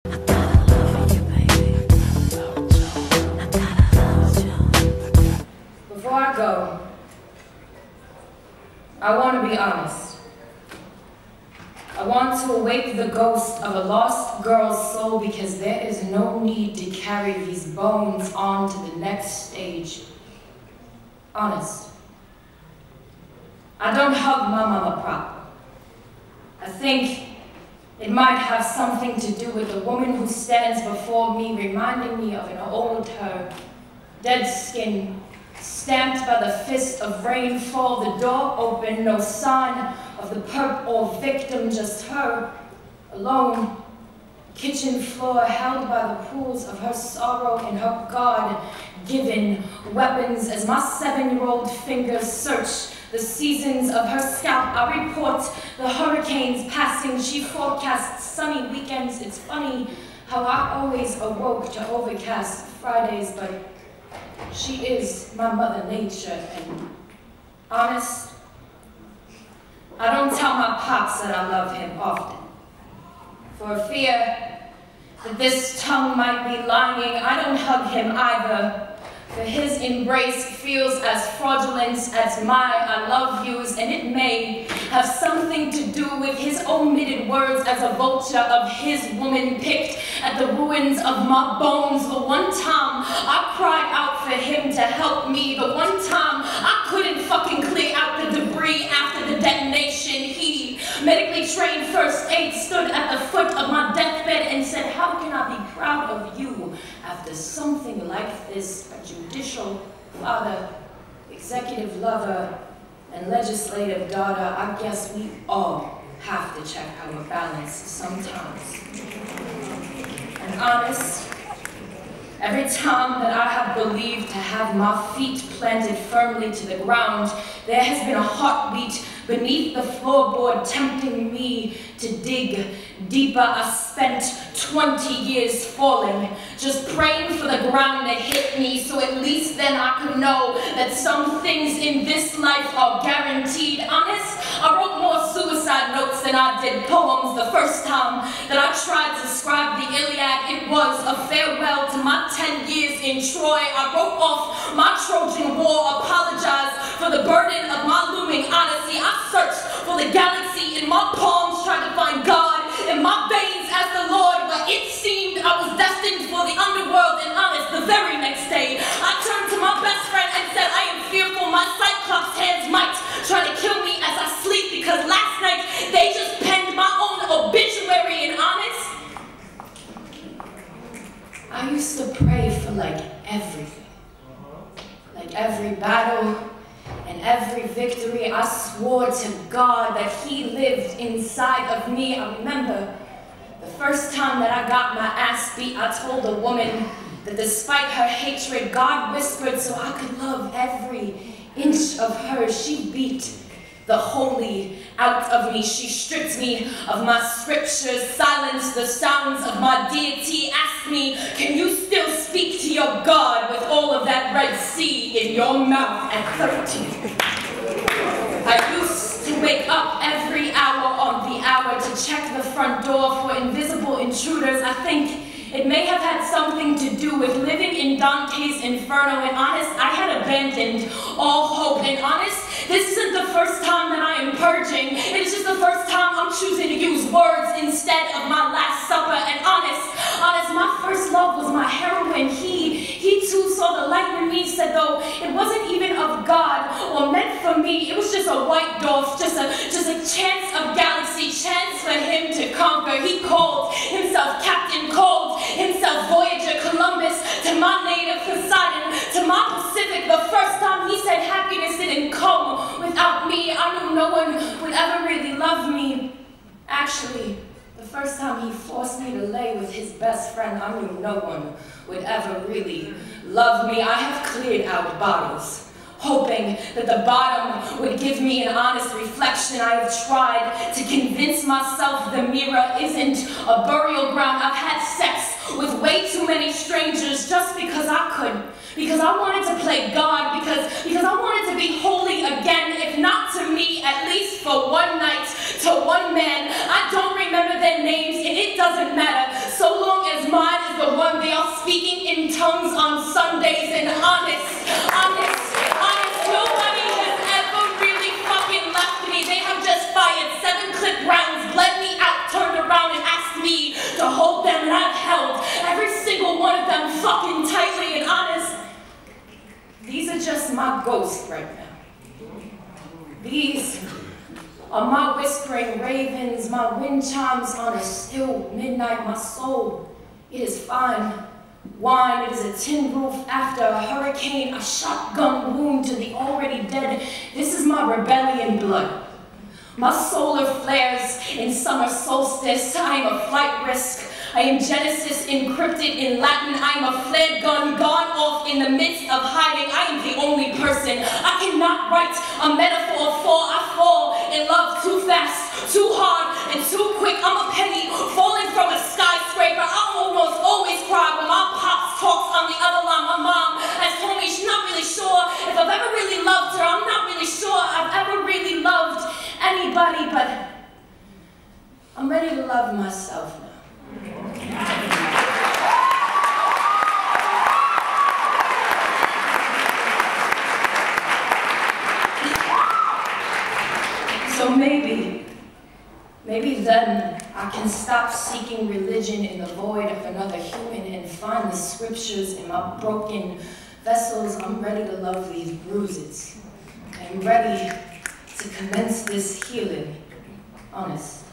Before I go, I want to be honest. I want to awake the ghost of a lost girl's soul because there is no need to carry these bones on to the next stage. Honest. I don't hug my mama proper. I think it might have something to do with the woman who stands before me, reminding me of an old her, dead skin, stamped by the fist of rainfall, the door open, no sign of the perp or victim, just her, alone, kitchen floor held by the pools of her sorrow and her God-given weapons. As my 7-year-old fingers search the seasons of her scalp, I report the hurricanes passing. She forecasts sunny weekends. It's funny how I always awoke to overcast Fridays, but she is my mother nature, and honest, I don't tell my pops that I love him often. For fear that this tongue might be lying, I don't hug him either. For his embrace feels as fraudulent as my I love yous, and it may have something to do with his omitted words as a vulture of his woman picked at the ruins of my bones. The one time I cried out for him to help me, the one time I couldn't fucking clear out the debris after the detonation, he, medically trained first aid, stood at the foot of my deathbed and said, "How can I be proud of you after something like this?" A judicial father, executive lover, and legislative daughter, I guess we all have to check our balance sometimes. And honest, every time that I have believed to have my feet planted firmly to the ground, there has been a heartbeat beneath the floorboard tempting me to dig deeper. I spent 20 years falling, just praying for the ground to hit me, so at least then I could know that some things in this life are guaranteed. Honest, I wrote more suicide notes than I did poems. The first time that I tried to scribe the Iliad, it was a farewell to my 10 years in Troy. I wrote off my Trojan War, apologized for the burden of my looming odyssey. I searched for the galaxy in my palms, trying to find God in my veins as the Lord, but it seemed I was destined for the underworld. And honest, the very next day, I turned to my best friend and said, "I am fearful my Cyclops hands might try to kill me as I sleep, because last night they just penned my own obituary." And honest, I used to pray for like everything, like every battle and every victory. I swore to God that he lived inside of me. I remember the first time that I got my ass beat, I told a woman that despite her hatred, God whispered so I could love every inch of her. She beat the holy out of me. She stripped me of my scriptures, silenced the sounds of my deity, asked me, "Can you still speak to your God with all of that Red Sea in your mouth?" At 13. I used to wake up every hour on the hour to check the front door for invisible intruders. I think it may have had something to do with living in Dante's Inferno. And honest, I had abandoned all hope. And honest, this isn't the first time that I am purging. It's just the first time I'm choosing to use words instead of my Last Supper. And honest, my first love was my heroine. He too saw the light in me, said though it wasn't even of God or meant for me, it was just a white dwarf, just a chance of galaxy, chance for him to conquer. He called himself Captain, called himself Voyager, Columbus, to my native Poseidon, to my Pacific. The first time he said happiness didn't come without me. I knew no one would ever really love me. Actually, the first time he forced me to lay with his best friend, I knew no one would ever really love me. I have cleared out bottles, hoping that the bottom would give me an honest reflection. I have tried to convince myself the mirror isn't a burial ground. I've had sex with way too many strangers just because I could Because I wanted to play God, because I wanted to be holy again, if not to me, at least for one night, to one man. I don't remember their names, and it doesn't matter, so long as mine is the one they are speaking in tongues on Sundays. And honest, nobody has ever really fucking left me. They have just fired 7 clip rounds, bled me out, turned around and asked me to hold them, and I've held every single one of them fucking tightly. And honest, these are just my ghosts right now. These are my whispering ravens, my wind chimes on a still midnight. My soul, it is fine wine, it is a tin roof after a hurricane, a shotgun wound to the already dead. This is my rebellion blood. My solar flares in summer solstice. I am a flight risk. I am Genesis encrypted in Latin. I am a flare gun gone off in the midst of hiding. I am the only person. I cannot write a metaphor for I fall in love too fast, too hard, and too quick. I'm a penny falling from a skyscraper. I almost always cry when my pops talks on the other line. My mom has told me she's not really sure if I've ever really loved her. I'm not really sure I've ever really loved anybody, but I'm ready to love myself now. So maybe then I can stop seeking religion in the void of another human and find the scriptures in my broken vessels. I'm ready to love these bruises. I'm ready to commence this healing, honest.